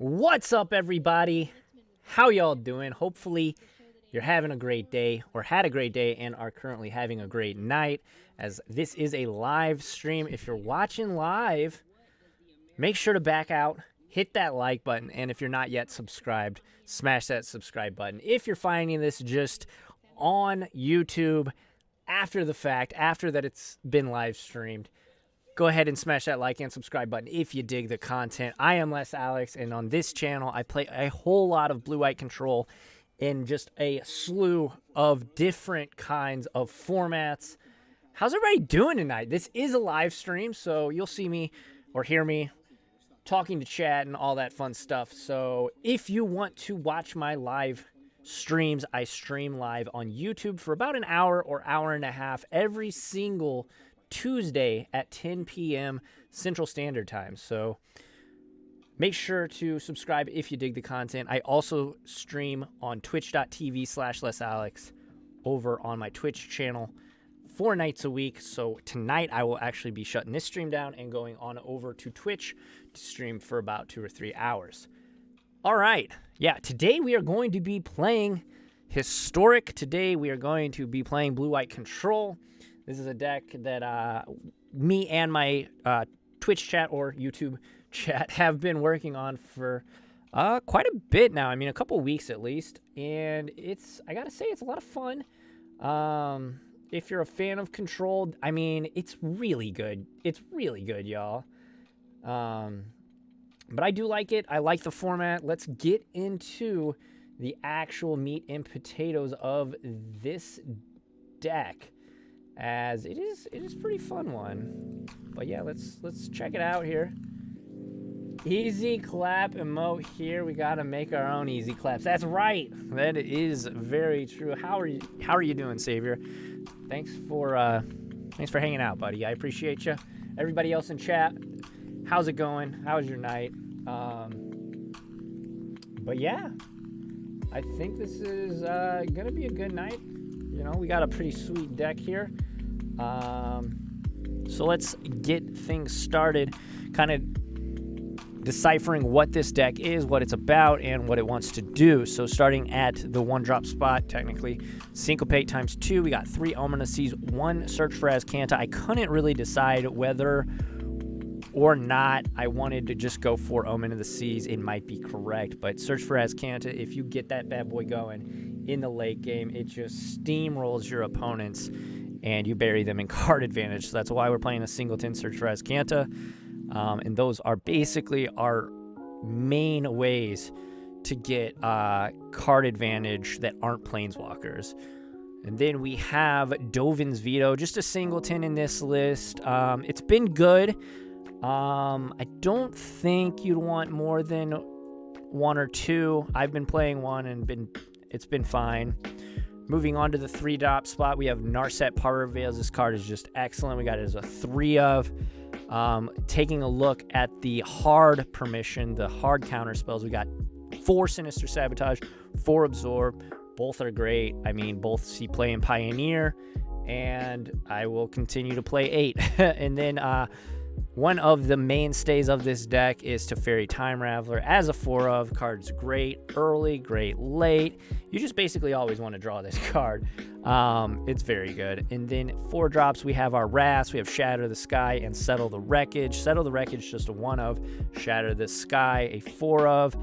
What's up, everybody? How y'all doing? Hopefully, you're having a great day or had a great day and are currently having a great night, as this is a live stream. If you're watching live, make sure to back out, hit that like button, and if you're not yet subscribed, smash that subscribe button. If you're finding this just on YouTube after the fact, after that it's been live streamed, go ahead and smash that like and subscribe button if you dig the content. I am Les Alex, and on this channel, I play a whole lot of Blue-White Control in just a slew of different kinds of formats. How's everybody doing tonight? This is a live stream, so you'll see me or hear me talking to chat and all that fun stuff. So if you want to watch my live streams, I stream live on YouTube for about an hour or hour and a half every single Tuesday at 10 p.m. Central Standard Time. So make sure to subscribe if you dig the content. I also stream on twitch.tv/LesAlex over on my Twitch channel 4 nights a week. So tonight I will actually be shutting this stream down and going on over to Twitch to stream for about 2 or 3 hours. All right. Yeah, today we are going to be playing Historic. Today we are going to be playing Blue-White Control. This is a deck that me and my Twitch chat or YouTube chat have been working on for quite a bit now. I mean, a couple weeks at least. And I got to say, it's a lot of fun. If you're a fan of Control, I mean, it's really good. It's really good, y'all. But I do like it. I like the format. Let's get into the actual meat and potatoes of this deck, as it is pretty fun one. But yeah, let's check it out here. Easy clap emote here. We gotta make our own easy claps. That's right. That is very true. How are you doing, Savior? Thanks for hanging out, buddy. I appreciate you. Everybody else in chat, how's it going? How's your night? But yeah, I think this is gonna be a good night. You know, we got a pretty sweet deck here. So let's get things started, kind of deciphering what this deck is, what it's about, and what it wants to do. So starting at the 1-drop spot, technically, Syncopate times 2. We got 3 Omen of Seas, 1 Search for Azcanta. I couldn't really decide whether or not I wanted to just go for Omen of the Seas. It might be correct, but Search for Azcanta, if you get that bad boy going in the late game, it just steamrolls your opponents and you bury them in card advantage. So that's why we're playing a singleton Search for Azcanta. And those are basically our main ways to get card advantage that aren't planeswalkers. And then we have Dovin's Veto, just a singleton in this list. It's been good. I don't think you'd want more than 1 or 2. I've been playing 1 and it's been fine. Moving on to the 3-drop spot, we have Narset Power Veils. This card is just excellent. We got it as a 3 of. Taking a look at the hard permission, the hard counter spells, we got 4 Sinister Sabotage, 4 Absorb. Both are great. I mean, both see play in Pioneer, and I will continue to play 8. And then one of the mainstays of this deck is Teferi Time Raveler as a 4 of. Card's great early, great late. You just basically always want to draw this card. It's very good. And then 4 drops, we have our Wraths, we have Shatter the Sky and Settle the Wreckage. Settle the Wreckage, just a 1 of. Shatter the Sky, a 4 of.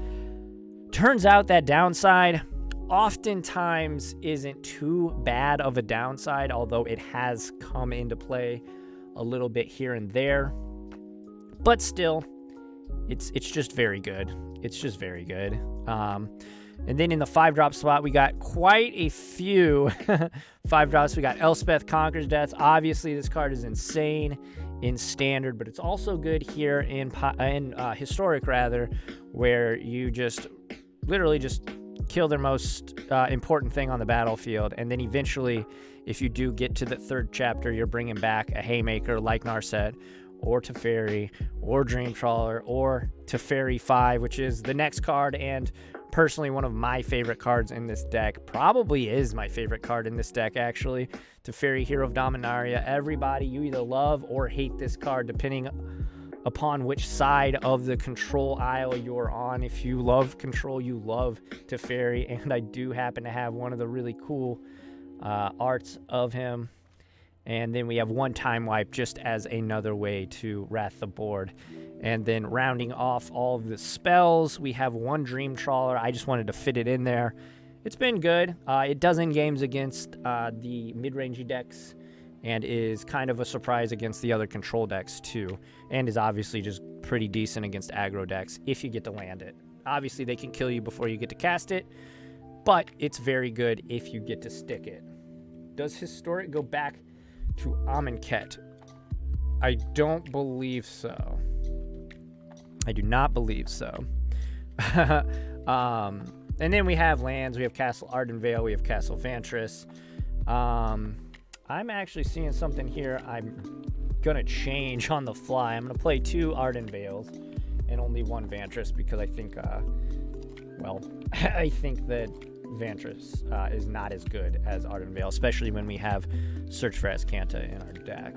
Turns out that downside oftentimes isn't too bad of a downside, although it has come into play a little bit here and there. But still, it's just very good. It's just very good. And then in the 5-drop spot, we got quite a few 5 drops. We got Elspeth Conquers Death. Obviously, this card is insane in Standard, but it's also good here in Historic, rather, where you just literally just kill their most important thing on the battlefield. And then eventually, if you do get to the 3rd chapter, you're bringing back a Haymaker like Narset, or Teferi, or Dream Trawler, or Teferi 5, which is the next card, and personally one of my favorite cards in this deck. Probably is my favorite card in this deck, actually. Teferi, Hero of Dominaria. Everybody, you either love or hate this card, depending upon which side of the control aisle you're on. If you love control, you love Teferi, and I do happen to have one of the really cool arts of him. And then we have one time wipe just as another way to wrath the board. And then rounding off all of the spells, we have one Dream Trawler. I just wanted to fit it in there. It's been good. It does in games against the mid-rangey decks, and is kind of a surprise against the other control decks too, and is obviously just pretty decent against aggro decks if you get to land it. Obviously, they can kill you before you get to cast it, but it's very good if you get to stick it. Does Historic go back to Amonkhet? I don't believe so. I do not believe so. And then we have lands. We have Castle Ardenvale. We have Castle Vantress. I'm actually seeing something here I'm going to change on the fly. I'm going to play 2 Ardenvales and only 1 Vantress because I think, I think that Vantress is not as good as Ardenvale, especially when we have Search for Azcanta in our deck.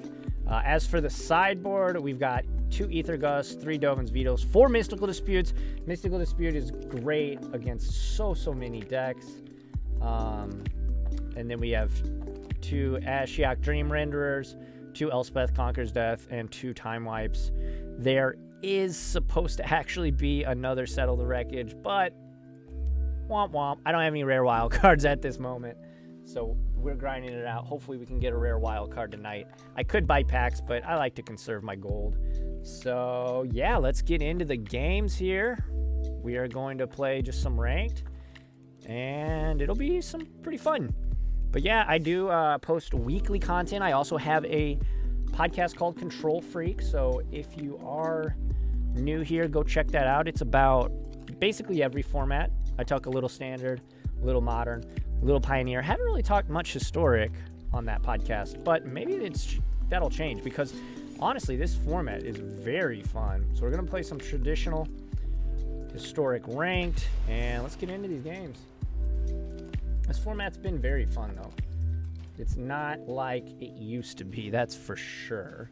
As for the sideboard, we've got 2 Aether Gusts, 3 Dovin's Vetoes, 4 Mystical Disputes. Mystical Dispute is great against so many decks. And then we have 2 Ashiok Dream Renderers, 2 Elspeth Conquers Death, and 2 Time Wipes. There is supposed to actually be another Settle the Wreckage, but womp womp. I don't have any rare wild cards at this moment, so we're grinding it out. Hopefully we can get a rare wild card tonight. I could buy packs, but I like to conserve my gold. So yeah, let's get into the games here. We are going to play just some ranked, and it'll be some pretty fun. But yeah, I do post weekly content. I also have a podcast called Control Freak, so if you are new here, go check that out. It's about basically every format. I talk a little standard, a little modern, a little pioneer. Haven't really talked much historic on that podcast, but maybe that'll change because honestly, this format is very fun. So we're going to play some traditional historic ranked, and let's get into these games. This format's been very fun, though. It's not like it used to be, that's for sure.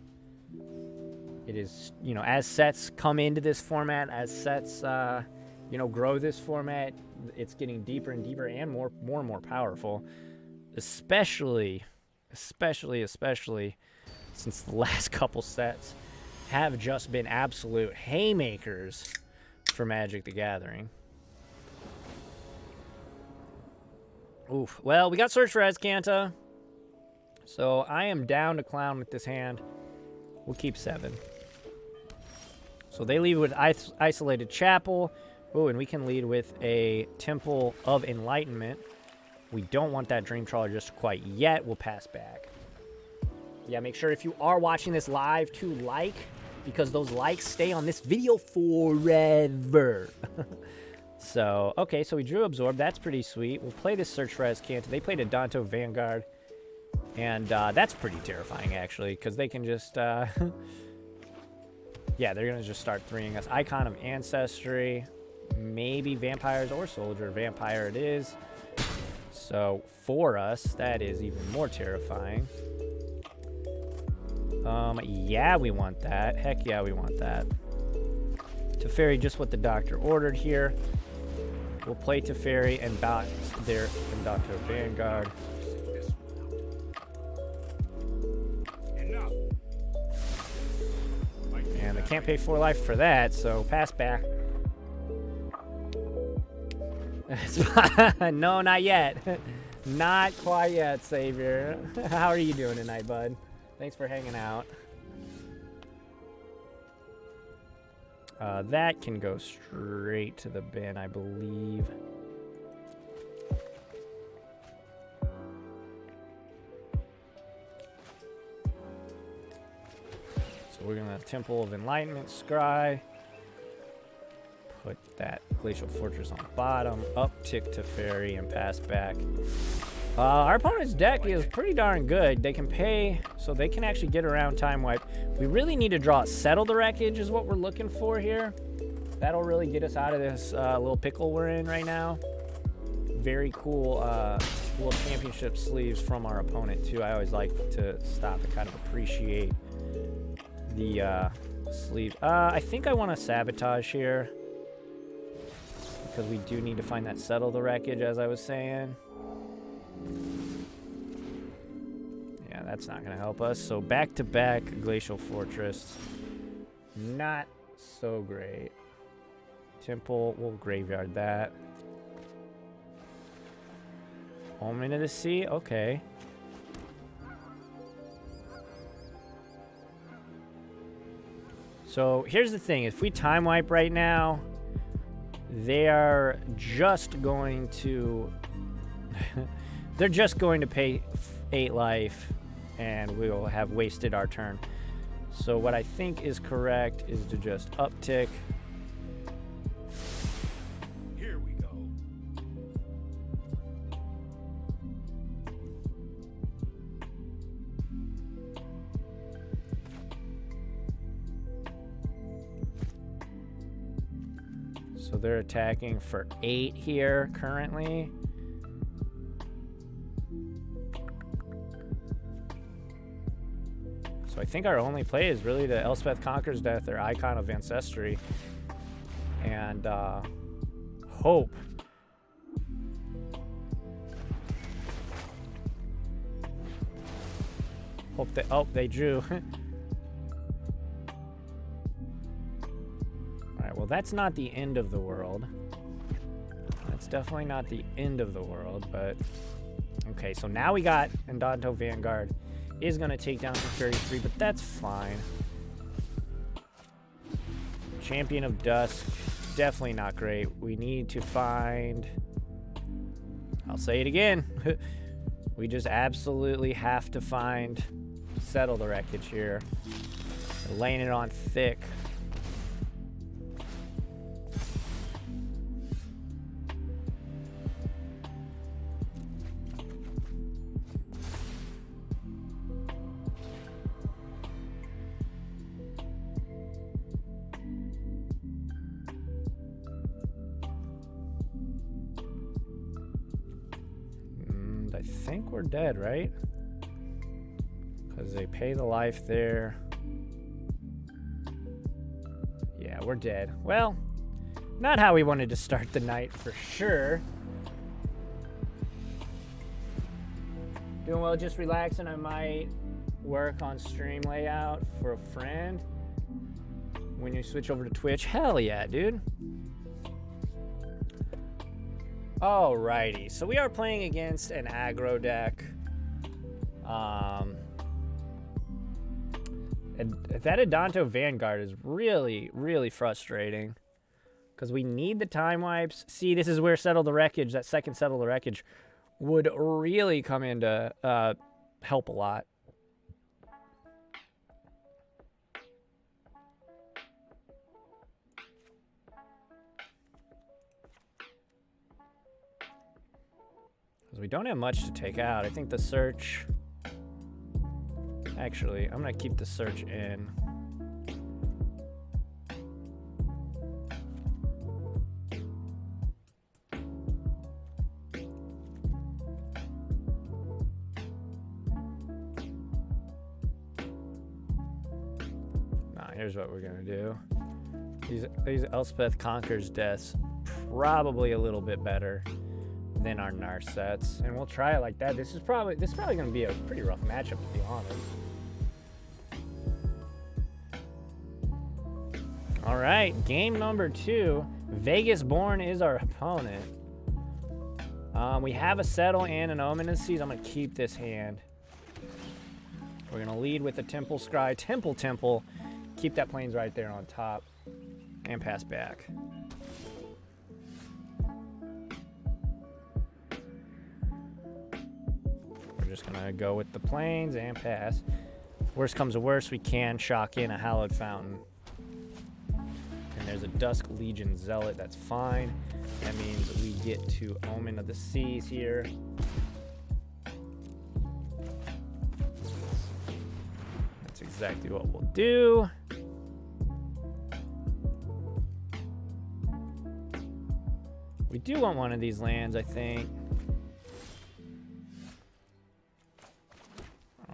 It is, as sets come into this format, as sets, grow this format, it's getting deeper and deeper and more and more powerful. Especially since the last couple sets have just been absolute haymakers for Magic the Gathering. Oof. Well, we got Search for Azcanta, so I am down to clown with this hand. We'll keep 7. So they lead with Isolated Chapel. Oh, and we can lead with a Temple of Enlightenment. We don't want that Dream Trawler just quite yet. We'll pass back. Yeah, make sure if you are watching this live to like, because those likes stay on this video forever. So, okay, so we drew Absorb. That's pretty sweet. We'll play this Search for Azcanta. They played a Danto Vanguard, and that's pretty terrifying, actually, because they can just, yeah, they're going to just start 3ing us. Icon of Ancestry, maybe Vampires or Soldier. Vampire it is. So, for us, that is even more terrifying. Yeah, we want that. Heck yeah, we want that. Teferi, just what the doctor ordered here. We'll play Teferi and box their Doctor Vanguard. And they can't pay 4 life for that, so pass back. No, not yet. Not quite yet, Savior. How are you doing tonight, bud? Thanks for hanging out. That can go straight to the bin, I believe. So we're going to Temple of Enlightenment Scry. Put that Glacial Fortress on bottom. Uptick Teferi and pass back. Our opponent's deck is pretty darn good. They can pay, so they can actually get around Time Wipe. We really need to draw Settle the Wreckage is what we're looking for here. That'll really get us out of this little pickle we're in right now. Very cool little championship sleeves from our opponent, too. I always like to stop and kind of appreciate the sleep. I think I want to sabotage here. Because we do need to find that settle the wreckage, as I was saying. Yeah, that's not going to help us. So back-to-back Glacial Fortress. Not so great. Temple, we'll graveyard that. Omen of the Sea, okay. So here's the thing, if we time wipe right now, they are just going to they're just going to pay 8 life and we'll have wasted our turn. So what I think is correct is to just uptick. Here we go. So they're attacking for 8 here currently. So I think our only play is really the Elspeth Conquers Death, their Icon of Ancestry. And hope. Hope they, oh, they drew. Well, that's not the end of the world. That's definitely not the end of the world, but... Okay, so now we got Andante Vanguard is going to take down for 33, but that's fine. Champion of Dusk, definitely not great. We need to find... I'll say it again. We just absolutely have to find... Settle the wreckage here. They're laying it on thick. I think we're dead, right? Because they pay the life there. Yeah, we're dead. Well, not how we wanted to start the night for sure. Doing well, just relaxing. I might work on stream layout for a friend when you switch over to Twitch. Hell yeah, dude. Alrighty, so we are playing against an aggro deck. And that Andante Vanguard is really, really frustrating. Because we need the time wipes. See, this is where Settle the Wreckage, that second Settle the Wreckage, would really come in to help a lot. We don't have much to take out. I think the search... Actually, I'm going to keep the search in. Nah, here's what we're going to do. These Elspeth Conquers Deaths probably a little bit better than our Narset sets, and we'll try it like that. This is probably going to be a pretty rough matchup, to be honest. All right, game number 2. Vegas Born is our opponent. We have a Settle and an Omen of the Seas. I'm going to keep this hand. We're going to lead with a Temple Scry. Temple. Keep that Plains right there on top. And pass back. Just gonna go with the Plains and pass. Worst comes to worst, we can shock in a Hallowed Fountain. And there's a Dusk Legion Zealot, that's fine. That means we get to Omen of the Seas here. That's exactly what we'll do. We do want one of these lands, I think.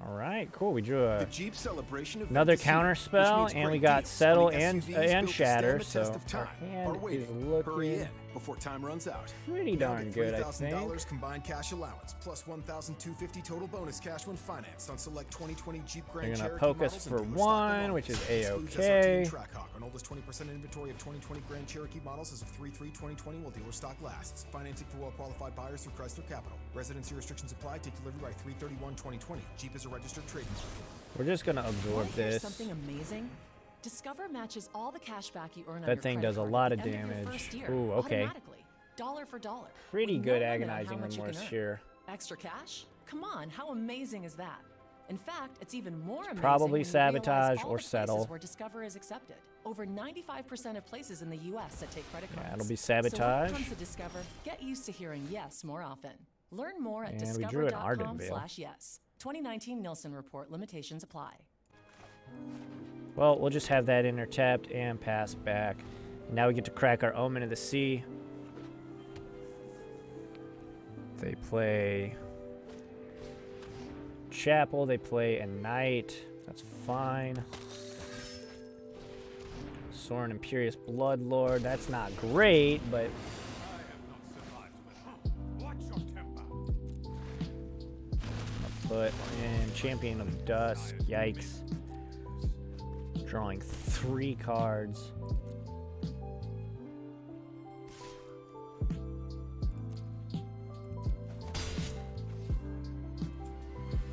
All right. right, cool. We drew The Jeep celebration event another is here, counter which spell, means and we great got deals, settle winning and SUVs built to shatter. stand the So test of our time. hand Are is waiting. Hurry looking in before time runs out. pretty Now darn get good, I $3,000 think. combined cash allowance plus $1,250 total bonus cash when financed on select 2020 Jeep Grand They're gonna Cherokee poke us models for and dealer stock one, alone. which is Excludes A-okay. SRT and Trackhawk on oldest 20% inventory of 2020 Grand Cherokee models as of 3/3/2020 while dealer stock lasts. Financing for well-qualified buyers through Chrysler Capital. Residency restrictions apply. Take delivery by 3/31/2020. Jeep is a registered trademark. We're just gonna absorb Want to hear this. something amazing? Discover matches all the cash back you earn on That your thing credit does a card lot at of the end your damage. first year, Ooh, okay. automatically, dollar for dollar. Pretty with good no limit on how agonizing much you remorse can earn. here. Extra cash? Come on, how amazing is that? In fact, it's even more amazing probably when you sabotage realize all or the places settle. where Discover is accepted. Over 95% of places in the U.S. that take credit cards. Yeah, it'll be So when sabotage. it comes to Discover, get used to hearing yes more often. Learn more at And we drew an Ardenvale. discover.com/yes. 2019 Nielsen Report limitations apply. Well, we'll just have that intertapped and pass back. Now we get to crack our Omen of the Sea. They play Chapel, they play a Knight. That's fine. Soren Imperious Bloodlord, that's not great, but I have not survived with. Watch your temper. put in Champion of Dusk. Yikes. Drawing 3 cards.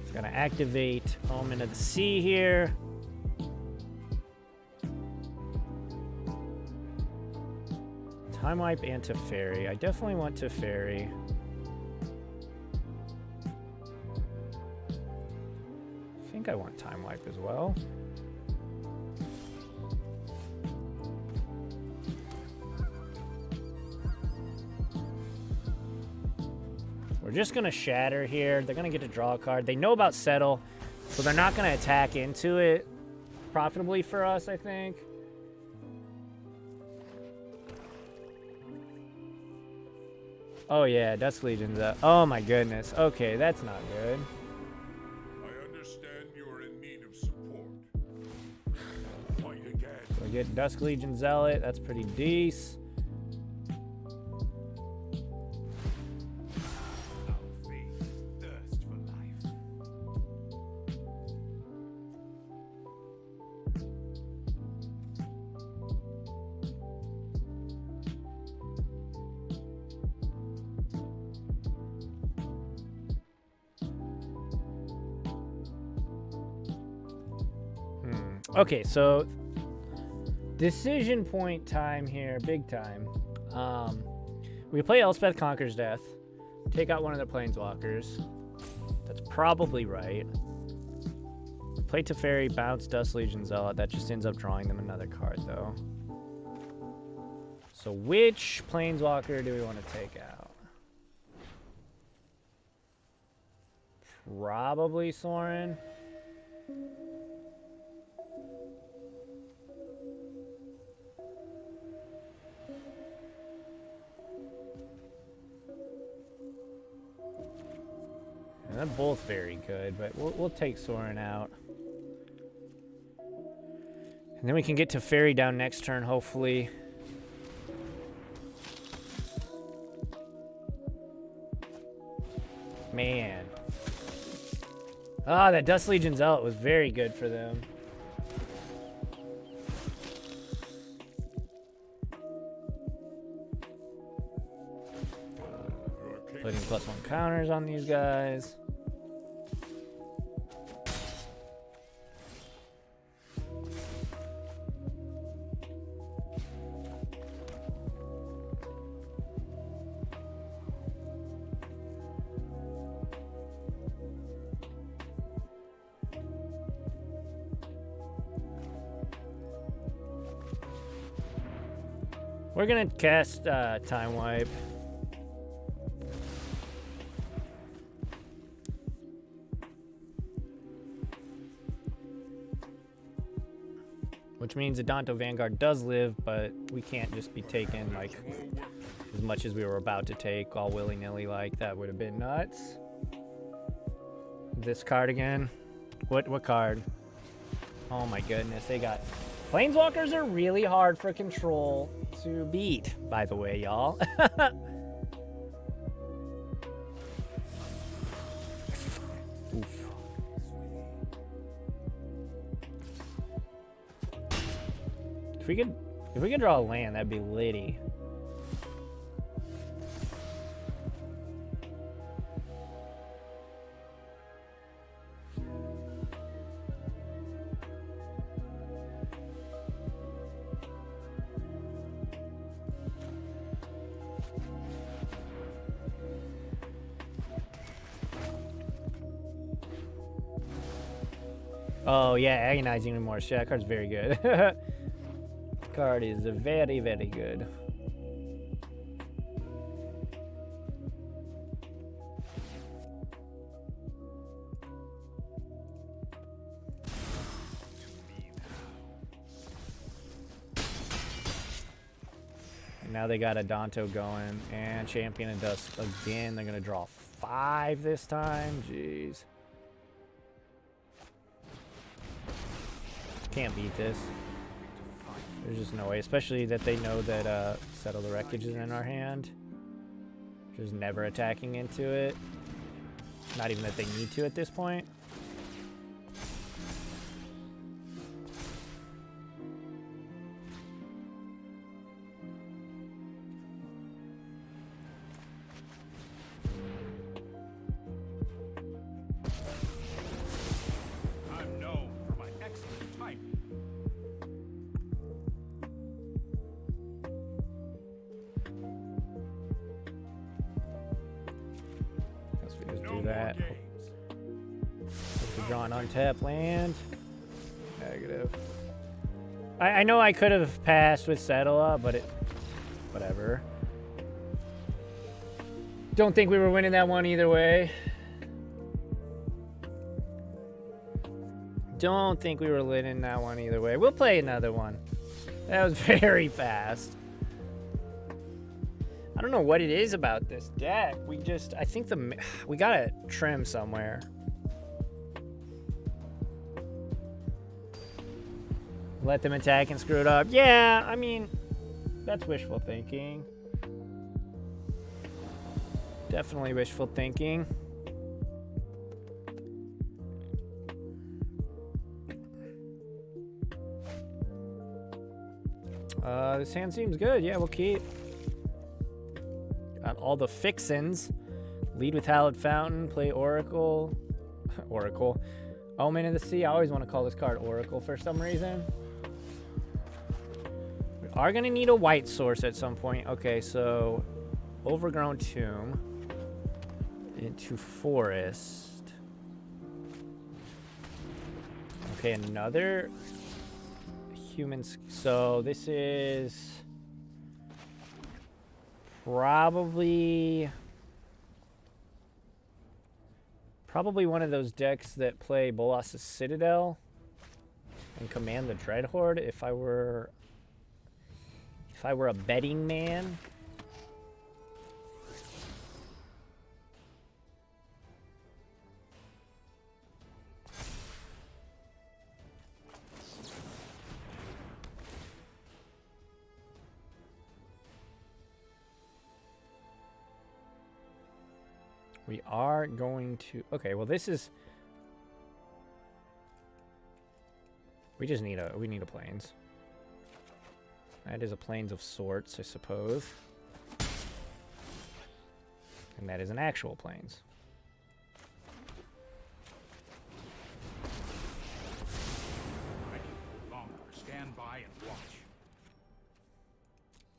It's gonna activate Omen of the Sea here. Time Wipe and Teferi. I definitely want Teferi. I think I want Time Wipe as well. We're just gonna shatter here. They're gonna get to draw a card. They know about Settle, so they're not gonna attack into it profitably for us, I think. Oh yeah, Dusk Legion's up. Oh my goodness. Okay, that's not good. I understand you are in need of support. Fight again. So we get Dusk Legion Zealot. That's pretty decent. Our faith thirst for life. Okay, so decision point time here, big time. We play Elspeth Conquers Death, take out one of the Planeswalkers. That's probably right. Play Teferi, bounce Dust Legion Zealot. That just ends up drawing them another card, though. So which Planeswalker do we want to take out? Probably Soren. And they're both very good, but we'll take Soren out. And then we can get to Fairy down next turn, hopefully. Man. Ah, that Dust Legion Zealot was very good for them. Putting +1 counters on these guys. We're gonna cast Time Wipe. Which means Adanto Vanguard does live, but we can't just be taking like as much as we were about to take all willy-nilly like. That would have been nuts. This card again. What card? Oh my goodness, they got... Planeswalkers are really hard for control to beat, by the way, y'all. If we could draw a land, that'd be litty. Oh yeah, agonizing remorse. Yeah, that card's very good. Card is very, very good. And now they got a Danto going and Champion of Dusk again. They're gonna draw 5 this time. Jeez. Can't beat this. There's just no way, especially that they know that Settle the Wreckage is in our hand. Just never attacking into it. Not even that they need to at this point. I'm known for my excellent timing. Guess we just No do more that. games. If we draw an untapped land. Negative. I know I could have passed with Settle, but it... Whatever. Don't think we were winning that one either way. Don't think we were winning that one either way. We'll play another one. That was very fast. I don't know what it is about this deck. I think we gotta trim somewhere. Let them attack and screw it up. Yeah, I mean, that's wishful thinking. Definitely wishful thinking. This hand seems good. Yeah, we'll keep. Got all the fixins. Lead with Hallowed Fountain. Play Oracle. Oracle. Omen of the Sea. I always want to call this card Oracle for some reason. We are going to need a white source at some point. Okay, so Overgrown Tomb into Forest. Okay, another humans. So this is probably one of those decks that play Bolas' Citadel and Command the Dreadhorde. If I were a betting man. We are going to... Okay, well this is... We need a plains. That is a plains of sorts, I suppose. And that is an actual plains. I can no longer stand by and watch.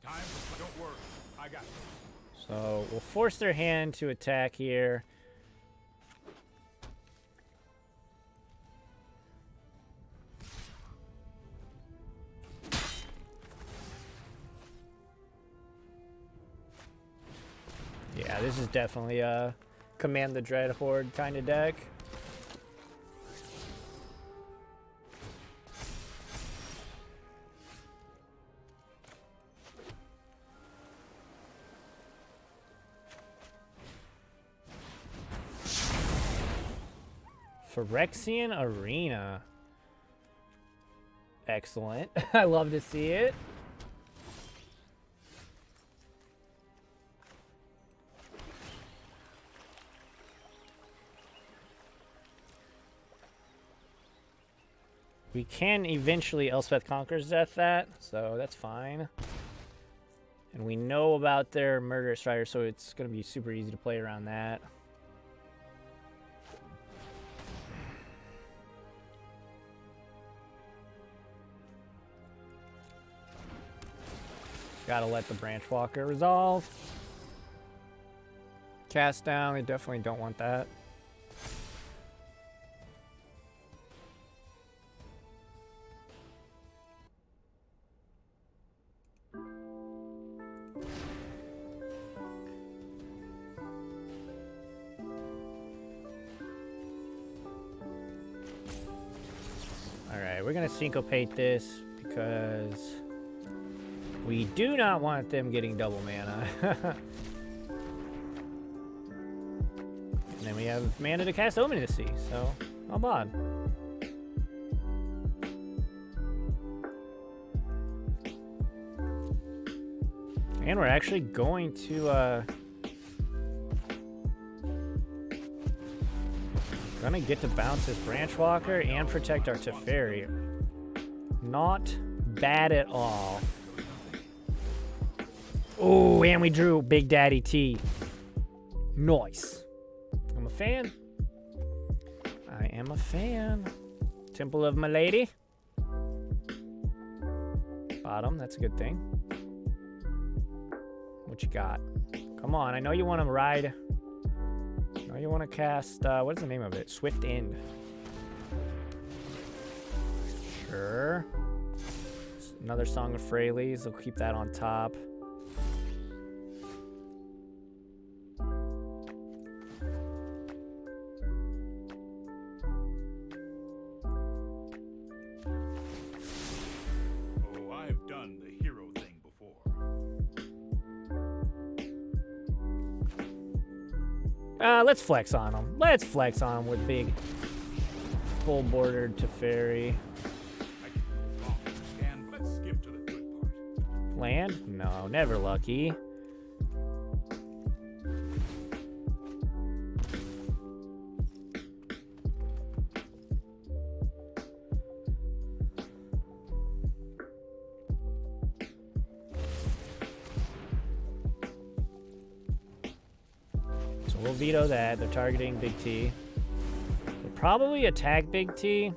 Time for... Don't worry, I got this. So we'll force their hand to attack here. Yeah, this is definitely a Command the Dreadhorde kind of deck. Phyrexian Arena. Excellent. I love to see it. We can eventually Elspeth Conquers Death that, so that's fine. And we know about their Murderous Strider, so it's going to be super easy to play around that. Gotta let the Branch Walker resolve. Cast down, we definitely don't want that. Alright, we're gonna syncopate this because we do not want them getting double mana. And then we have mana to cast Ominacy, so not bad. And we're actually going to gonna get to bounce this Branch Walker and protect our Teferi. Not bad at all. Oh, and we drew Big Daddy T. Nice. I'm a fan. I am a fan. Temple of Milady. Bottom, that's a good thing. What you got? Come on, I know you want to ride. I know you want to cast, what is the name of it? Swift End. Sure. Another Song of Freyleys, we'll keep that on top. Let's flex on him. Let's flex on him with big, full-bordered Teferi. Let's skip to the good part. Land? No, never lucky. We'll veto that. They're targeting Big T. They'll probably attack Big T.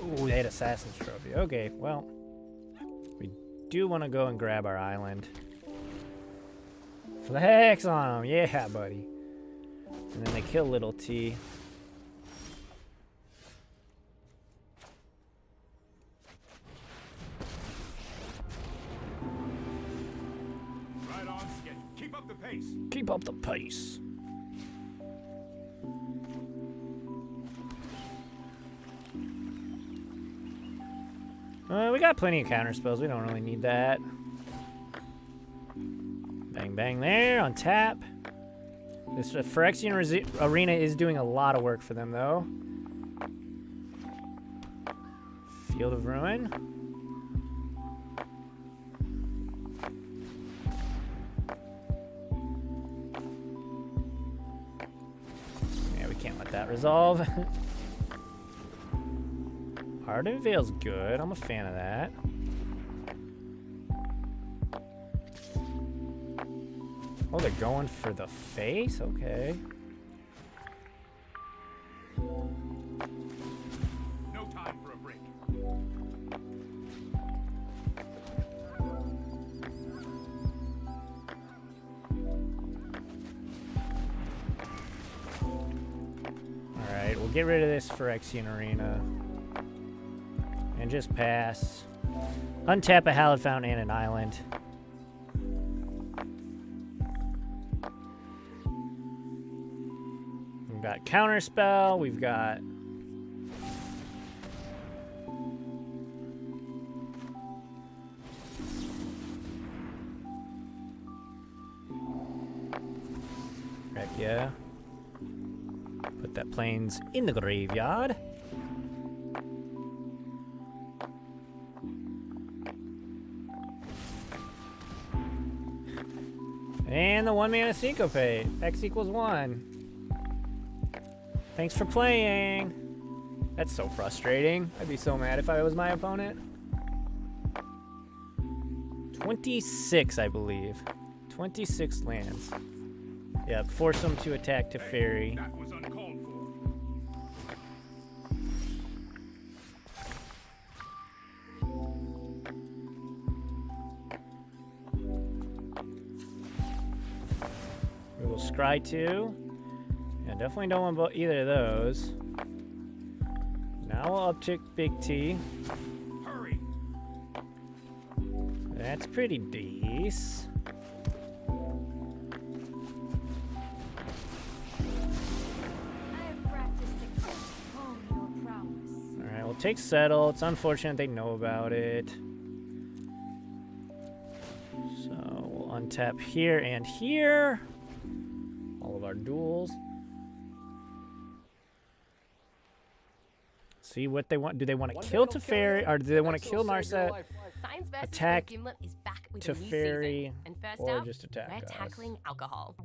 Ooh, they had Assassin's Trophy. Okay, well, we do want to go and grab our island. Flex on them. Yeah, buddy. And then they kill Little T. Keep up the pace. We got plenty of counter spells. We don't really need that. Bang, bang there on tap. This Phyrexian Arena is doing a lot of work for them, though. Field of Ruin. Can't let that resolve. Arden Veil's good. I'm a fan of that. Oh, they're going for the face? Okay. No time for a break. Alright, we'll get rid of this Phyrexian Arena. And just pass. Untap a Hallowed Fountain and an island. We've got Counterspell, we've got... Yeah. Put that plains in the graveyard. And the 1-mana Syncopate. X equals 1. Thanks for playing. That's so frustrating. I'd be so mad if I was my opponent. 26, I believe. 26 lands. Yeah, force them to attack to fairy. That was uncalled for. We will scry 2. Yeah, definitely don't want either of those. Now we'll uptick Big T. Hurry! That's pretty decent. Alright, we'll take Settle. It's unfortunate they know about it. So we'll untap here and here. All of our duels. See what they want. Do they want to kill Teferi, or do they want to kill Narset, attack Teferi, or just attack we're us? tackling alcohol.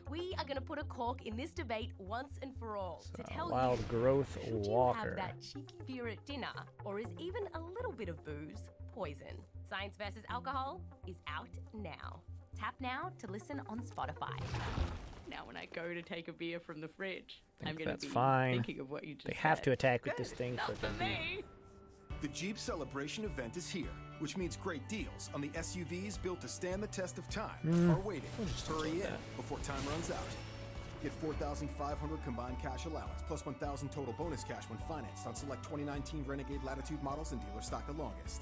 We are going to put a cork in this debate once and for all to tell Wild you, Growth should you Walker. have that cheeky beer at dinner, or is even a little bit of booze poison? Science versus Alcohol is out now. Tap now to listen on Spotify. Now when I go to take a beer from the fridge, I'm going to That's be fine. thinking of what you just They have said. to attack with this thing Not for for them. me. The Jeep Celebration event is here, which means great deals on the SUVs built to stand the test of time are waiting. Hurry in before time runs out. Get $4,500 combined cash allowance plus $1,000 total bonus cash when financed on select 2019 Renegade Latitude models and dealer stock the longest.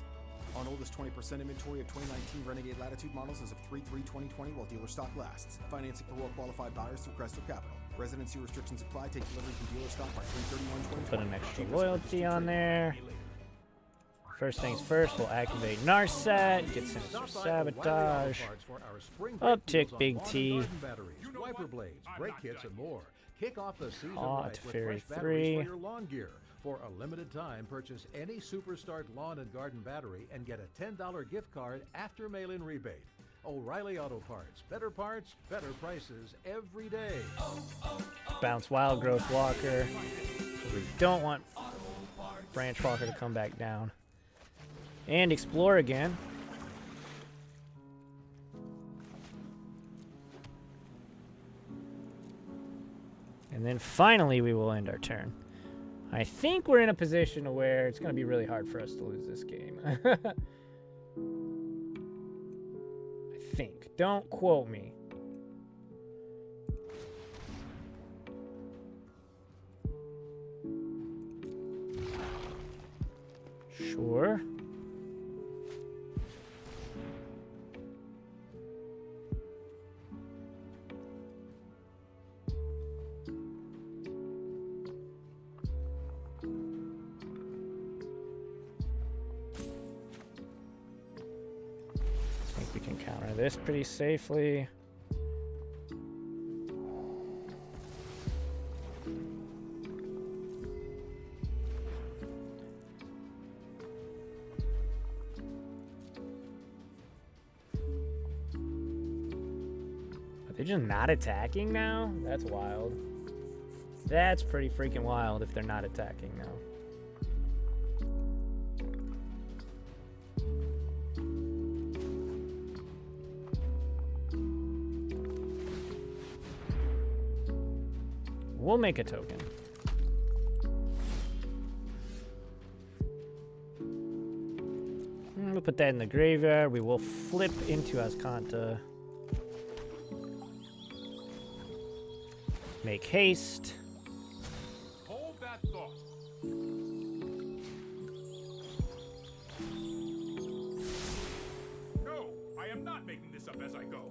On oldest 20% inventory of 2019 Renegade Latitude models as of 3/3/2020 while dealer stock lasts. Financing for well-qualified buyers through Crystal Capital. Residency restrictions apply. Take delivery from dealer stock by 3/31/2020. Put an extra loyalty on there. First things first, we'll activate Narset, get Sinister Sabotage, uptick Big T, Wiper blades, brake kits, and more. Kick off the season Aw, right Teferi with fresh batteries 3. for your lawn gear. For a limited time, purchase any Superstart lawn and garden battery and get a $10 gift card after mail-in rebate. O'Reilly Auto Parts. Better prices every day. bounce Wild Growth Walker. We don't want Branch Walker to come back down. And explore again. And then finally we will end our turn. I think we're in a position where it's going to be really hard for us to lose this game. I think. Don't quote me. Sure. I think we can counter this pretty safely. Are they just not attacking now? That's wild. That's pretty freaking wild if they're not attacking now. We'll make a token. We'll put that in the graveyard. We will flip into Azcanta. Make haste. Hold that thought. No, I am not making this up as I go.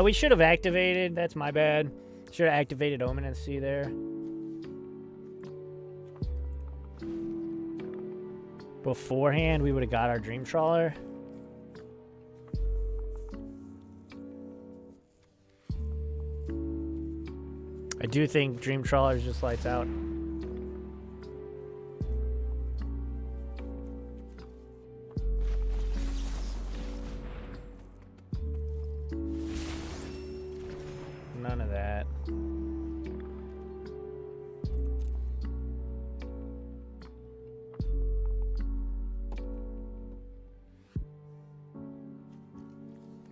We should have activated. That's my bad. Should have activated Ominancy there. beforehand, we would have got our Dream Trawler. I do think Dream Trawler just lights out. None of that.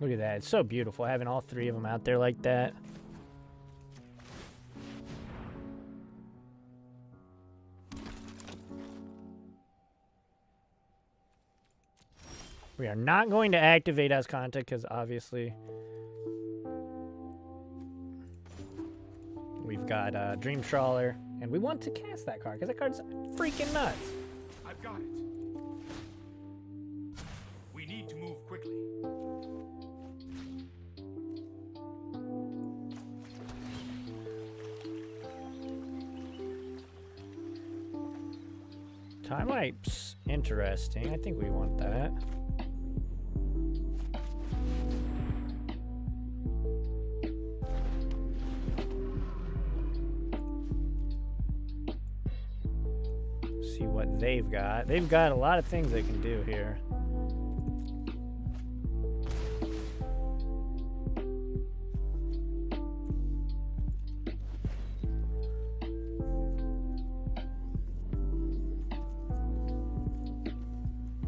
Look at that. It's so beautiful having all three of them out there like that. We are not going to activate Azcanta because obviously we've got Dream Trawler, and we want to cast that card because that card's freaking nuts. I've got it. We need to move quickly. Time Wipe's interesting. I think we want that. See what they've got. They've got a lot of things they can do here.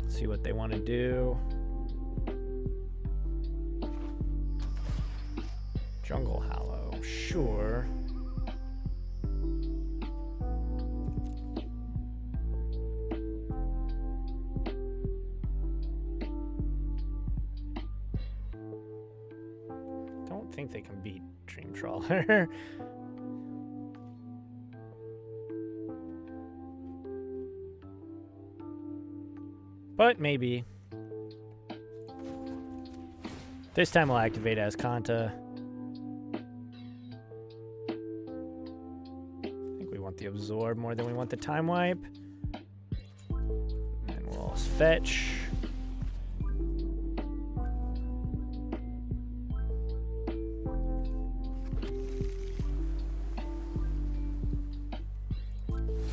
See what they want to do. Jungle Hollow, sure. Don't think they can beat Dream Trawler. But maybe. This time we'll activate Azcanta. I think we want the Absorb more than we want the Time Wipe. And we'll fetch.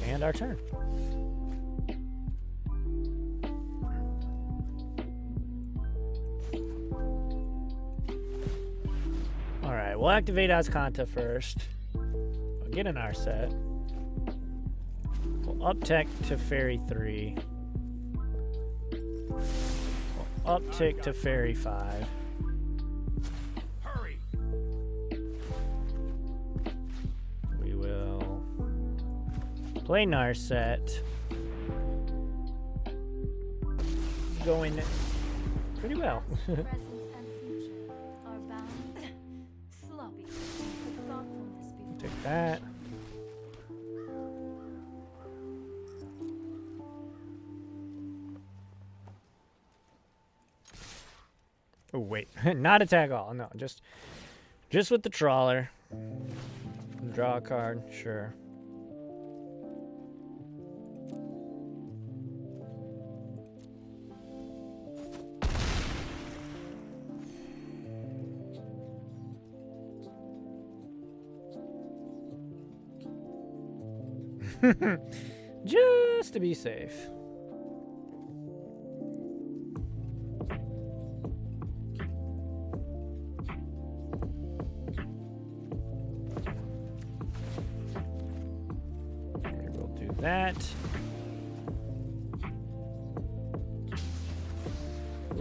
And our turn. Alright, we'll activate Azcanta first. We'll get an Narset. We'll uptick to Fairy 3. We'll uptick to Fairy 5. Hurry! We will play Narset. Going pretty well. Present and future are bound sloppy with thoughtfulness before. Take that. Oh wait, not attack all. No, just with the Trawler. Draw a card, sure. Just to be safe. We'll do that.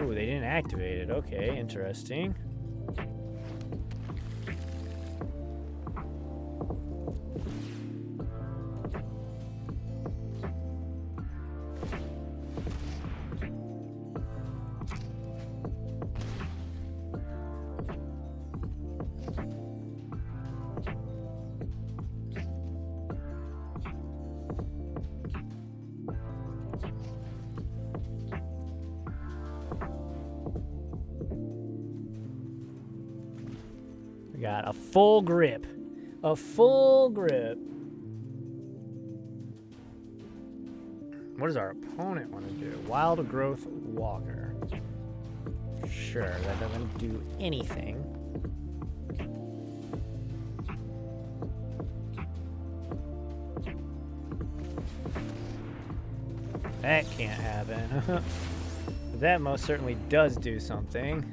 Ooh, they didn't activate it. Okay, interesting. Got a full grip. A full grip. What does our opponent want to do? Wild Growth Walker. Sure, that doesn't do anything. That can't happen. That most certainly does do something.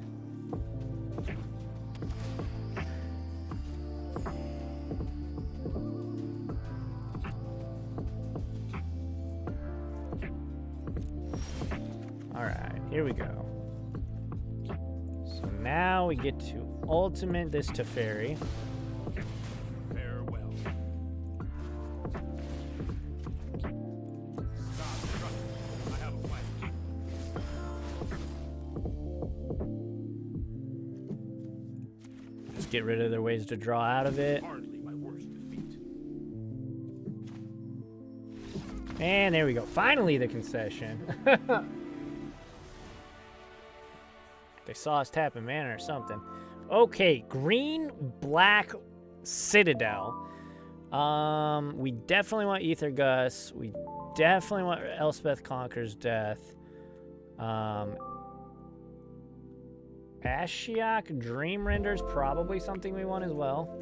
Alright, here we go. So now we get to ultimate this Teferi. Farewell. Stop, trust me. I have a plan. Just get rid of their ways to draw out of it. Hardly my worst defeat. And there we go. Finally, the concession. They saw us tapping mana or something. Okay, green, black, Citadel. We definitely want Ether Gus. We definitely want Elspeth Conquers Death. Ashiok Dream Render's probably something we want as well.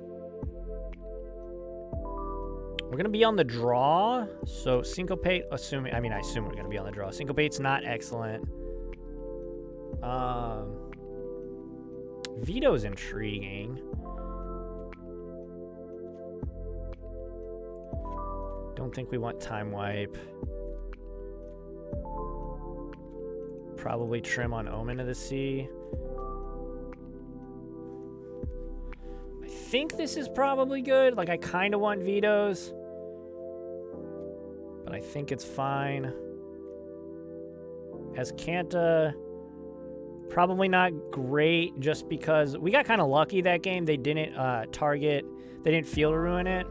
We're gonna be on the draw, so Syncopate, I assume we're gonna be on the draw. Syncopate's not excellent. Veto's intriguing. Don't think we want Time Wipe. Probably Trim on Omen of the Sea. I think this is probably good. Like, I kind of want Veto's, but I think it's fine. Azcanta, probably not great, just because we got kind of lucky that game. They didn't they didn't field ruin it.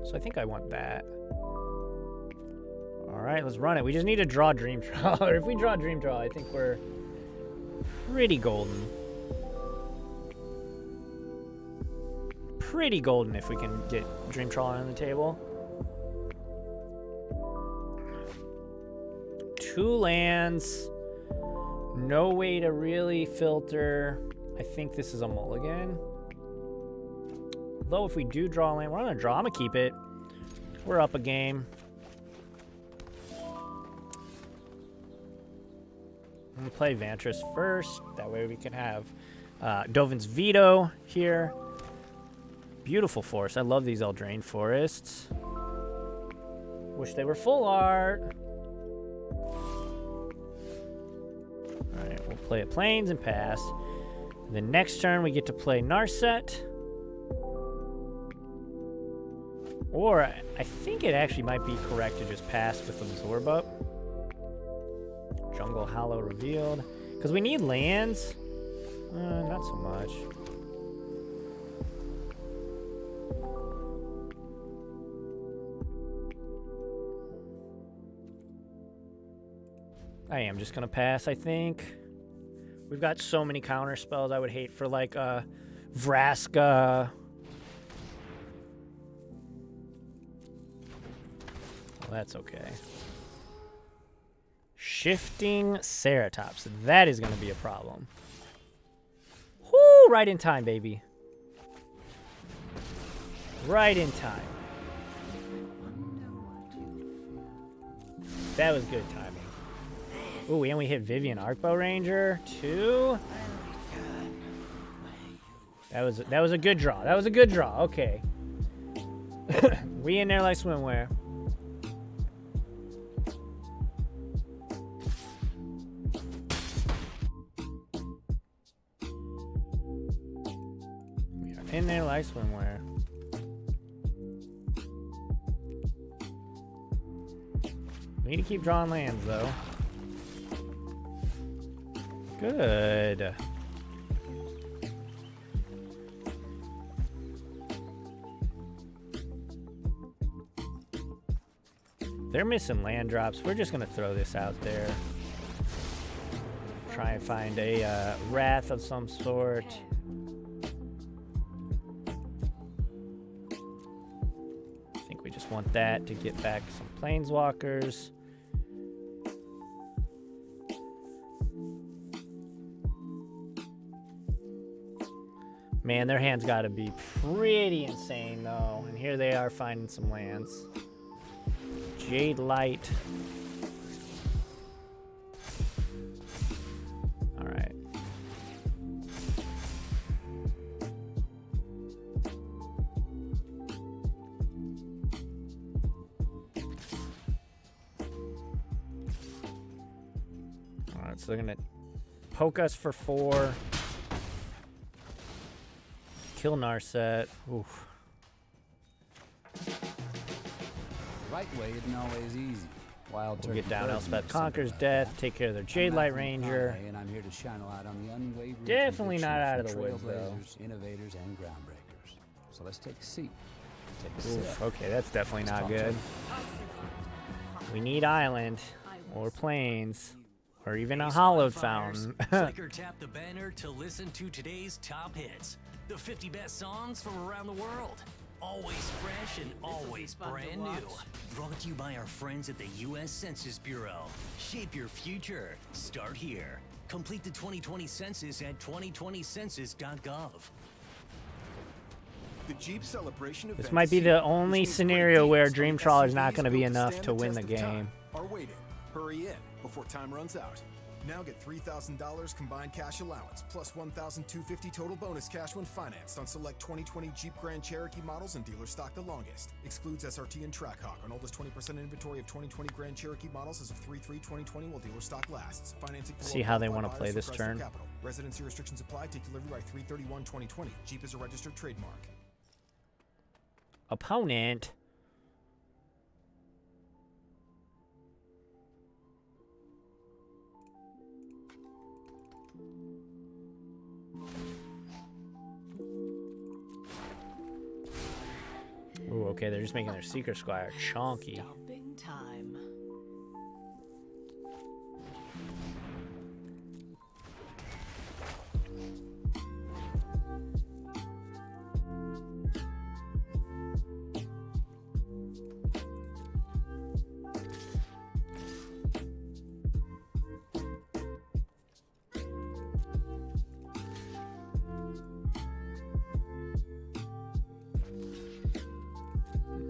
So I think I want that. All right, let's run it. We just need to draw Dream Draw. Or if we draw Dream Draw, I think we're pretty golden. Pretty golden if we can get Dream Trawler on the table. 2 lands. No way to really filter. I think this is a mulligan. Though if we do draw a land, we're gonna draw. I'm gonna keep it. We're up a game. I'm gonna play Vantress first. That way we can have Dovin's Veto here. Beautiful forest. I love these Eldraine forests. Wish they were full art. Alright, we'll play a Plains and pass. The next turn we get to play Narset. Or I think it actually might be correct to just pass with Absorb Up. Jungle Hollow revealed. Because we need lands. Not so much. I am just gonna pass, I think. We've got so many counter spells I would hate for like Vraska. Well, that's okay. Shifting Ceratops. That is gonna be a problem. Whoo! Right in time, baby. Right in time. That was good timing. Ooh, and we hit Vivian Arcbow Ranger too. That was a good draw. That was a good draw. Okay. We in there like swimwear. We are in there like swimwear. We need to keep drawing lands though. Good. They're missing land drops. We're just gonna throw this out there. Try and find a Wrath of some sort. I think we just just want that to get back some planeswalkers. Man, their hand's got to be pretty insane, though. And here they are finding some lands. Jade Light. All right. All right, so they're going to poke us for 4. Kill Narset. Oof. Right way isn't always easy. Wild We'll turkey get down birds Elspeth make Conquer's something like death, that. take care of their Jade I'm Light Matthew Ranger. McConaughey, and I'm here to shine a light on the unwavering Definitely not conviction out of the woods, though. trailblazers, innovators, and groundbreakers. So let's take a seat. Take a Oof, sip. okay, that's definitely Let's not talk good. We need Island, or Plains, or even a Hollowed Fountain. Click or tap the banner to listen to today's top hits. The 50 best songs from around the world. Always fresh and always brand new. Brought to you by our friends at the U.S. Census Bureau. Shape your future. Start here. Complete the 2020 census at 2020census.gov. The Jeep Celebration This event might be the season, which only means scenario great where deals Dream on Trawler is not SUVs going to be built enough stand to the win the test of time. game. Are waiting. Hurry in before time runs out. Now get $3,000 combined cash allowance plus $1,250 total bonus cash when financed on select 2020 Jeep Grand Cherokee models and dealer stock the longest. Excludes SRT and Trackhawk on oldest 20% inventory of 2020 Grand Cherokee models as of 3/3/2020 while dealer stock lasts. Financing for See how they well-qualified wanna play buyers this through Chrysler turn. Capital. Residency restrictions apply. Take delivery by 3/31/2020. Jeep is a registered trademark. Opponent. Ooh, okay, they're just making their Seeker Squire chonky. Stomping time.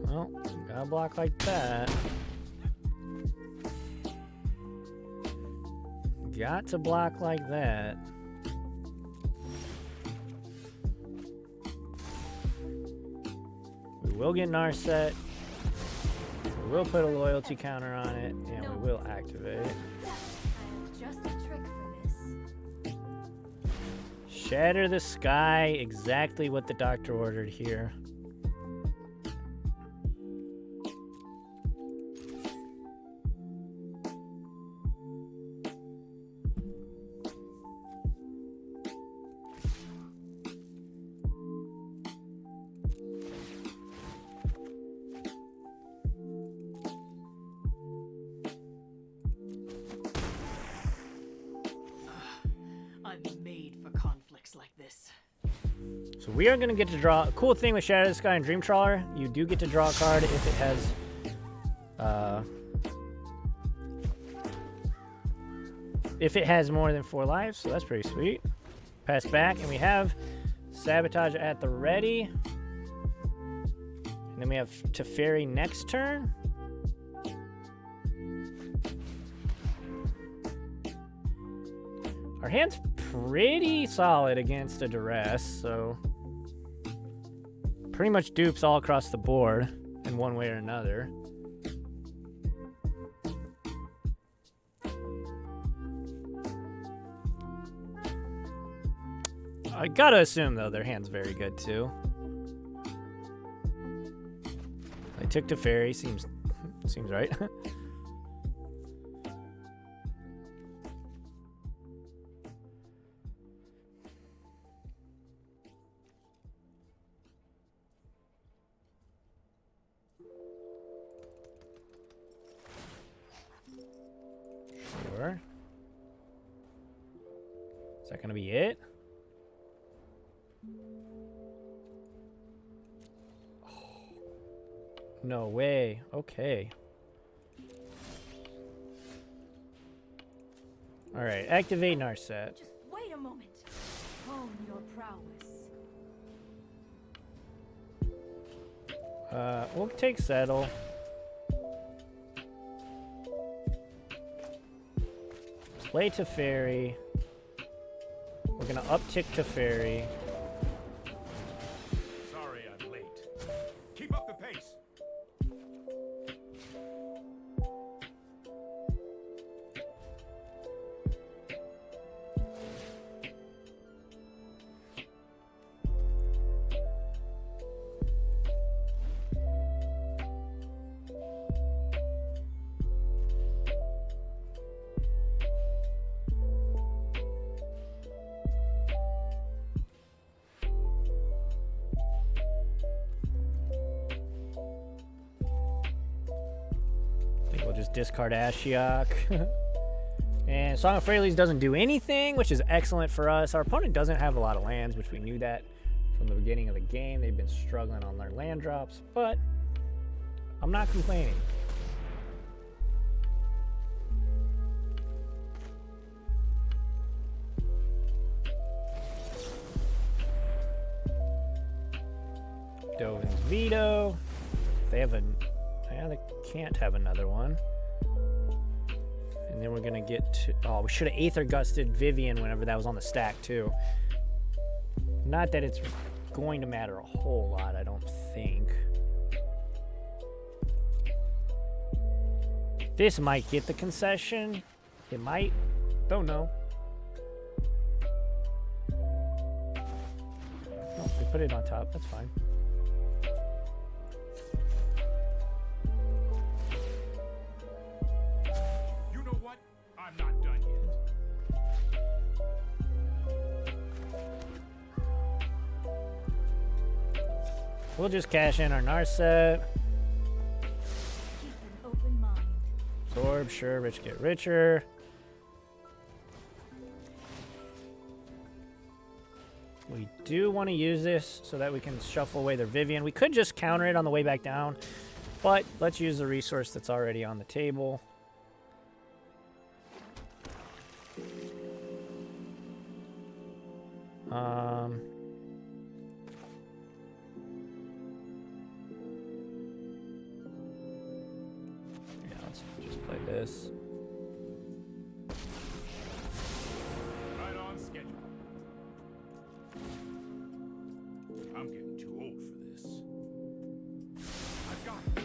Well, gotta block like that. Got to block like that. We will get Narset. We will put a loyalty counter on it, and we will activate. I have just the trick for this. Shatter the sky, exactly what the doctor ordered here. I'm made for conflicts like this. So we are going to get to draw. A cool thing with Shadow of the Sky and Dream Trawler, you do get to draw a card if it has more than 4 lives, so that's pretty sweet. Pass back, and we have Sabotage at the ready. And then we have Teferi next turn. Our hand's pretty solid against a duress, so pretty much dupes all across the board in one way or another. I gotta assume, though, their hand's very good, too. I took Teferi, seems right. Sure. Is that gonna be it? No way. Okay. All right, activate Narset. Just wait a moment. Hone your prowess. We'll take Settle. Play Teferi. We're gonna uptick Teferi. Sorry I'm late. Keep up the pace. Discard Ashiok. And Song of Freyalise doesn't do anything, which is excellent for us. Our opponent doesn't have a lot of lands, which we knew that from the beginning of the game. They've been struggling on their land drops, but I'm not complaining. Dovin's Veto. They have a... Yeah, they can't have another one. And then we're going to get to... Oh, we should have Aether Gusted Vivian whenever that was on the stack, too. Not that it's going to matter a whole lot, I don't think. This might get the concession. It might. Don't know. No, we put it on top. That's fine. I'm not done yet. We'll just cash in our Narset. Keep an open mind. Absorb, sure, rich get richer. We do want to use this so that we can shuffle away their Vivian. We could just counter it on the way back down, but let's use the resource that's already on the table. Yeah, let's just play this. Right on schedule. I'm getting too old for this. I've got it.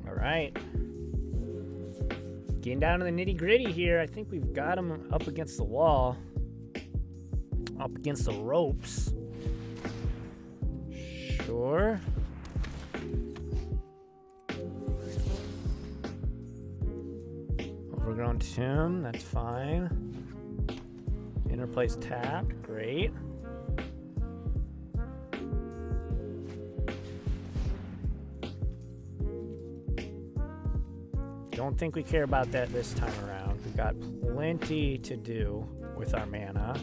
Right. Getting down to the nitty gritty here. I think we've got him up against the wall. Up against the ropes. Sure. Overgrown Tomb, that's fine. Interplay's tapped, great. Don't think we care about that this time around. We've got plenty to do with our mana.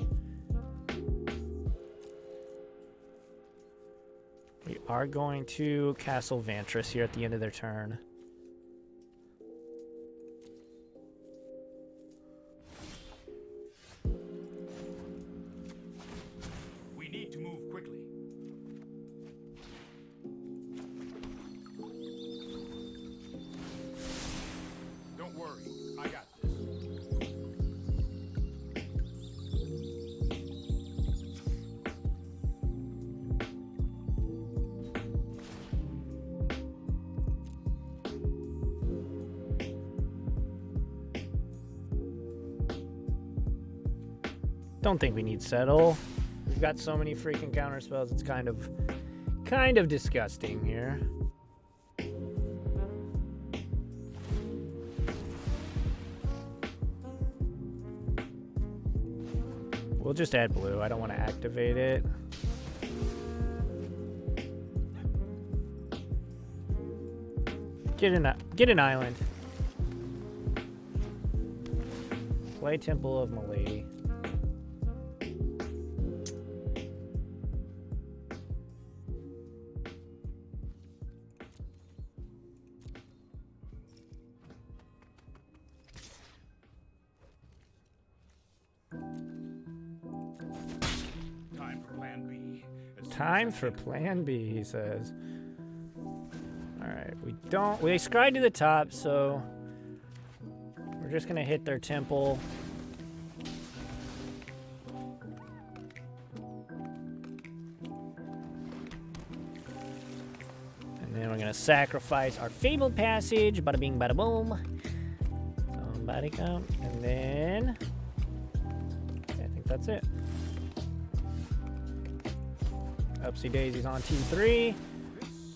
We are going to Castle Vantress here at the end of their turn. We need to move quickly. Don't worry, I got this. Don't think we need Settle. We've got so many freaking counter spells. It's kind of disgusting here. We'll just add blue. I don't want to activate it. Get an island. Play Temple of Milady. Time for Plan B. As soon as Time I for get- Plan B, he says. Alright, we scryed to the top, so we're just gonna hit their temple. And then we're gonna sacrifice our fabled passage. Bada bing, bada boom. Somebody come. And then I think that's it. Upsy Daisy's on T3.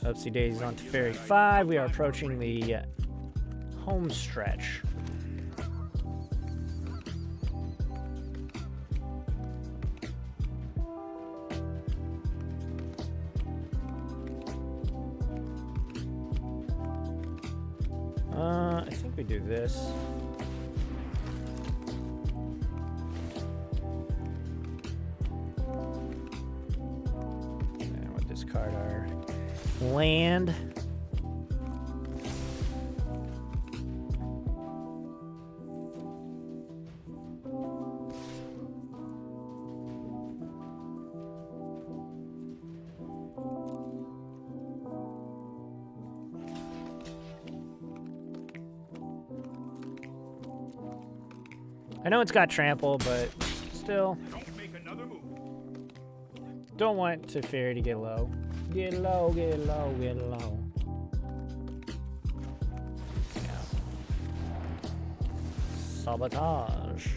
Upsy Daisy's on Teferi 5. We are approaching the home stretch. I think we do this. And we'll discard our land. I know it's got trample, but still, Don't make another move. don't want Teferi to get low. Get low, get low, get low. Yeah. Sabotage.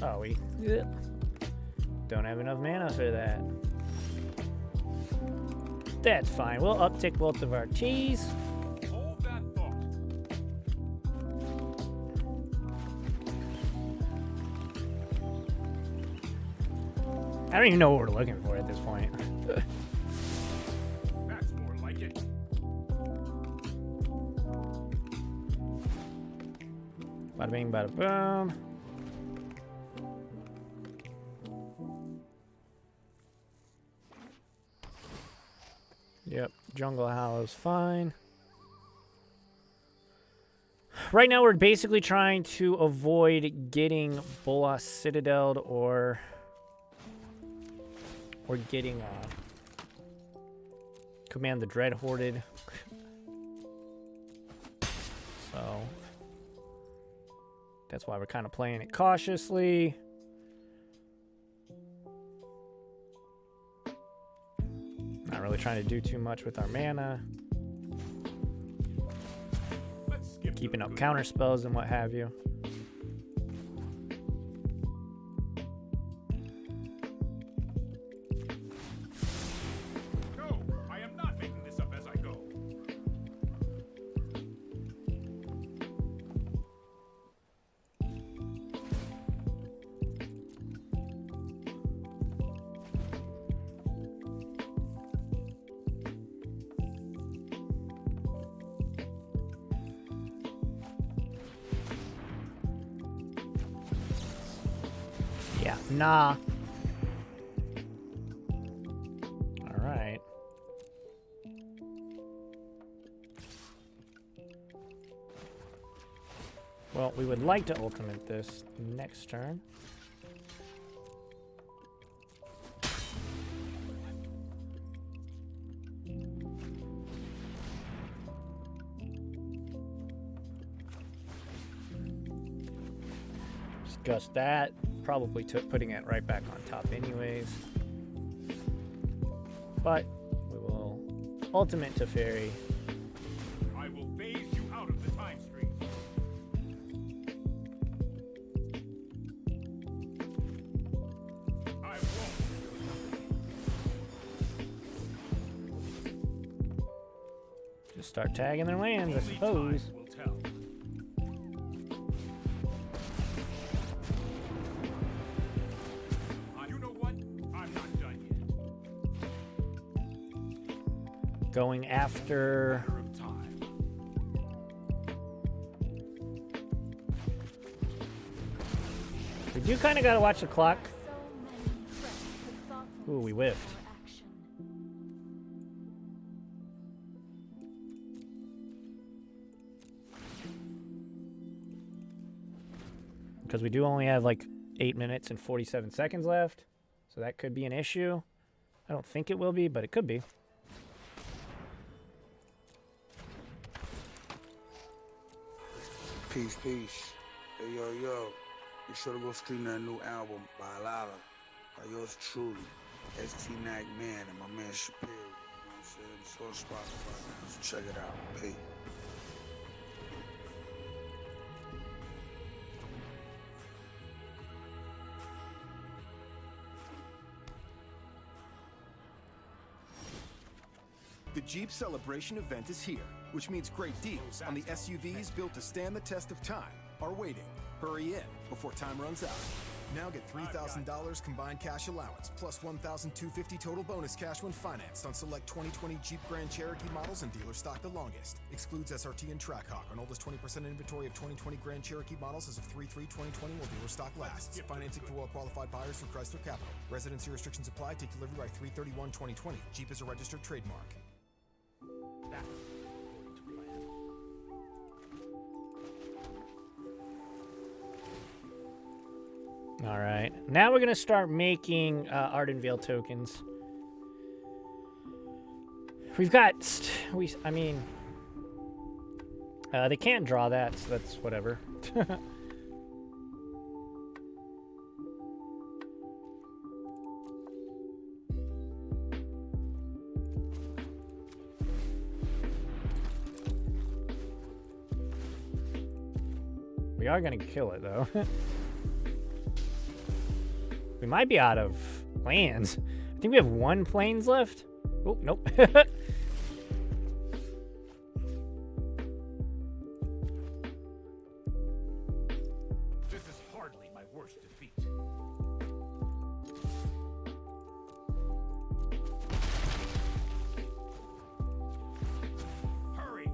Oh, we don't have enough mana for that. That's fine. We'll uptick both of our T's. Hold that thought. I don't even know what we're looking for at this point. That's more like it. Bada bing, bada boom. Yep, Jungle Hollow's fine. Right now, we're basically trying to avoid getting Bolas Citadel'd or getting Command the Dread Hoarded. So that's why we're kind of playing it cautiously. Not really trying to do too much with our mana. Let's skip Keeping the up good. counter spells and what have you. No, I am not making this up as I go. Yeah, nah. All right. Well, we would like to ultimate this next turn. Discuss that. Probably putting it right back on top anyways. But we will ultimate Teferi. I will phase you out of the time stream. I won't. Just start tagging their lands, I Only suppose. time will tell. You know what? going after. Matter of time. We do kind of got to watch the clock. So many friends with thoughtfulness Ooh, we whiffed. for action. Because we do only have like 8 minutes and 47 seconds left. So that could be an issue. I don't think it will be, but it could be. Peace, peace. Hey, yo. Be sure to go stream that new album by Lala. By yours truly, ST Nag Man and my man Shapiro. You know what I'm saying? It's on Spotify now, so check it out. Peace. The Jeep Celebration event is here, which means great deals on the SUVs built to stand the test of time are waiting. Hurry in before time runs out. Now get $3,000 combined cash allowance, plus $1,250 total bonus cash when financed on select 2020 Jeep Grand Cherokee models and dealer stock the longest. Excludes SRT and Trackhawk on oldest 20% inventory of 2020 Grand Cherokee models as of 3/3/2020 while dealer stock lasts. Financing for well-qualified buyers through Chrysler Capital. Residency restrictions apply. Take delivery by 3/31/2020. Jeep is a registered trademark. That's according to plan. All right. Now we're going to start making Ardenvale tokens. We've got... they can't draw that, so that's whatever. We are going to kill it, though. We might be out of lands. I think we have 1 plains left. Oh, nope. This is hardly my worst defeat. Hurry!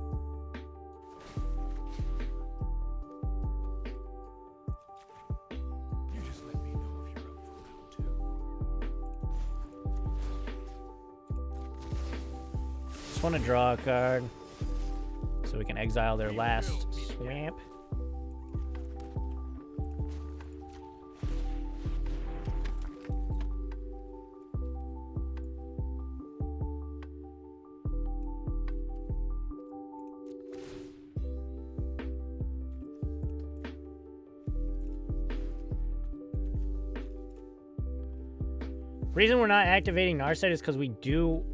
You just let me know if you're up for round 2. Just want to draw a card so we can exile their last swamp. Reason we're not activating Narset is because we do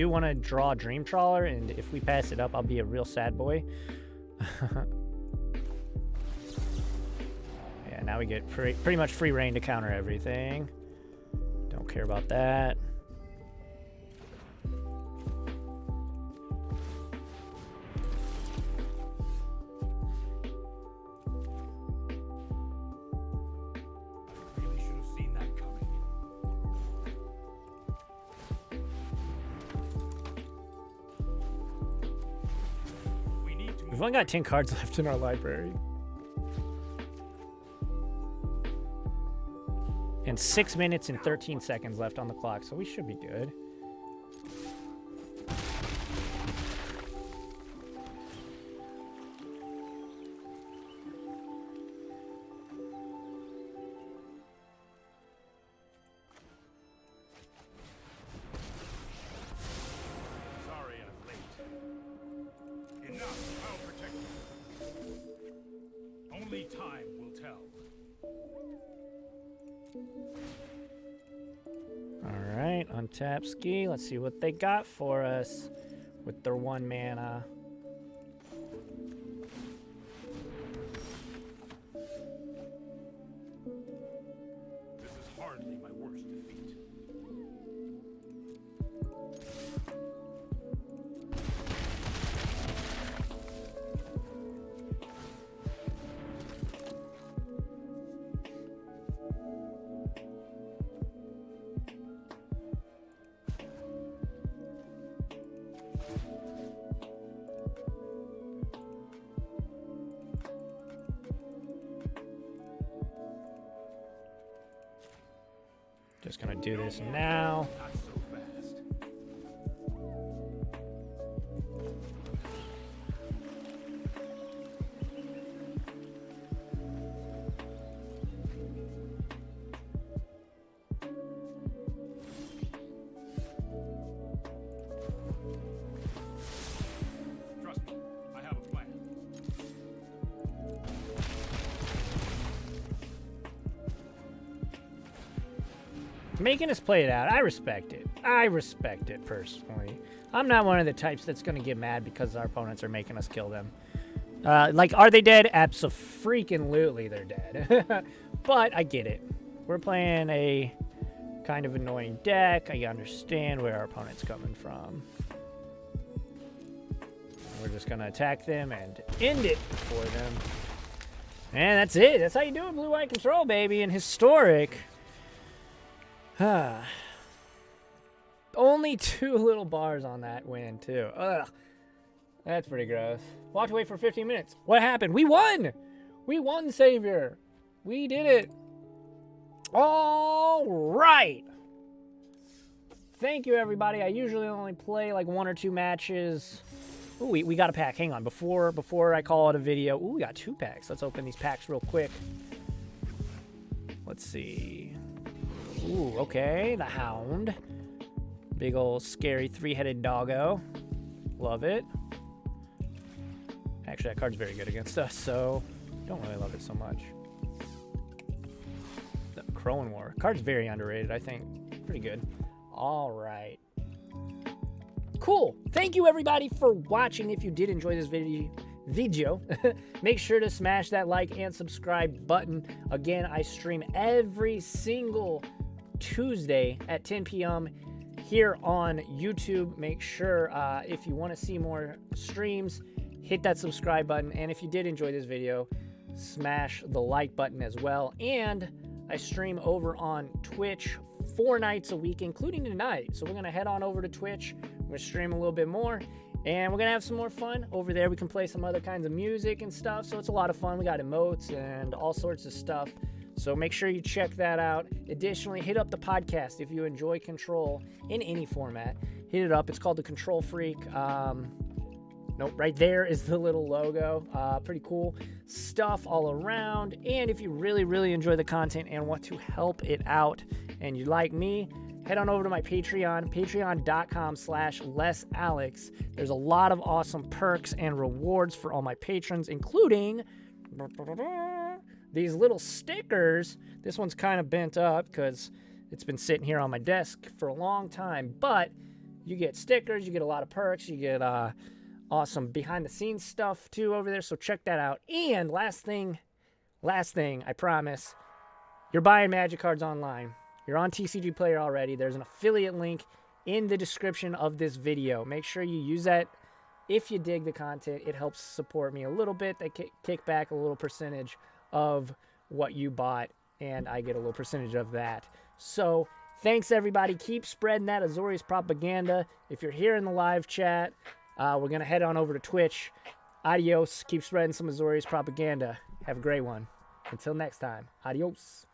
want to draw Dream Trawler, and if we pass it up, I'll be a real sad boy. Yeah, now we get pretty much free reign to counter everything. Don't care about that. Really should have seen that coming. We need to We've only got 10 cards left in our library. And 6 minutes and 13 seconds left on the clock, so we should be good. Sorry I'm late. Enough, I'll protect you. Only time will tell. All right, untap ski. Let's see what they got for us with their 1 mana. This is hardly my worst defeat. Just gonna do this now. Not so fast. Trust me, I have a plan. Making us play it out. I respect it. I respect it personally. I'm not one of the types that's going to get mad because our opponents are making us kill them. Like, are they dead? Abso-freaking-lutely they're dead. But I get it. We're playing a kind of annoying deck. I understand where our opponent's coming from. We're just going to attack them and end it for them. And that's it. That's how you do it, blue-white control, baby. And historic. Only 2 little bars on that win, too. Ugh. That's pretty gross. Walked away for 15 minutes. What happened? We won! We won, Savior. We did it. All right. Thank you, everybody. I usually only play like 1 or 2 matches. Ooh, we got a pack. Hang on. Before I call it a video. Ooh, we got 2 packs. Let's open these packs real quick. Let's see. Ooh, okay. The Hound. Big old scary 3-headed doggo. Love it. Actually, that card's very good against us, so don't really love it so much. The Crowin War. Card's very underrated, I think. Pretty good. All right. Cool. Thank you, everybody, for watching. If you did enjoy this video, make sure to smash that like and subscribe button. Again, I stream every single Tuesday at 10 p.m. here on YouTube. Make sure if you want to see more streams, hit that subscribe button. And if you did enjoy this video, smash the like button as well. And I stream over on Twitch 4 nights a week, including tonight. So we're going to head on over to Twitch. We're going to stream a little bit more. And we're going to have some more fun. Over there, we can play some other kinds of music and stuff. So it's a lot of fun. We got emotes and all sorts of stuff. So make sure you check that out. Additionally, hit up the podcast if you enjoy Control in any format. Hit it up. It's called The Control Freak. Nope, right there is the little logo. Pretty cool stuff all around. And if you really, really enjoy the content and want to help it out and you like me, head on over to my Patreon, patreon.com/LessAlex. There's a lot of awesome perks and rewards for all my patrons, including these little stickers. This one's kind of bent up because it's been sitting here on my desk for a long time. But you get stickers, you get a lot of perks, you get awesome behind-the-scenes stuff too over there. So check that out. And last thing, I promise, you're buying Magic cards online. You're on TCG Player already. There's an affiliate link in the description of this video. Make sure you use that if you dig the content. It helps support me a little bit. They kick back a little percentage of what you bought, and I get a little percentage of that. So thanks, everybody. Keep spreading that Azorius propaganda. If you're here in the live chat, we're going to head on over to Twitch. Adios. Keep spreading some Azorius propaganda. Have a great one. Until next time. Adios.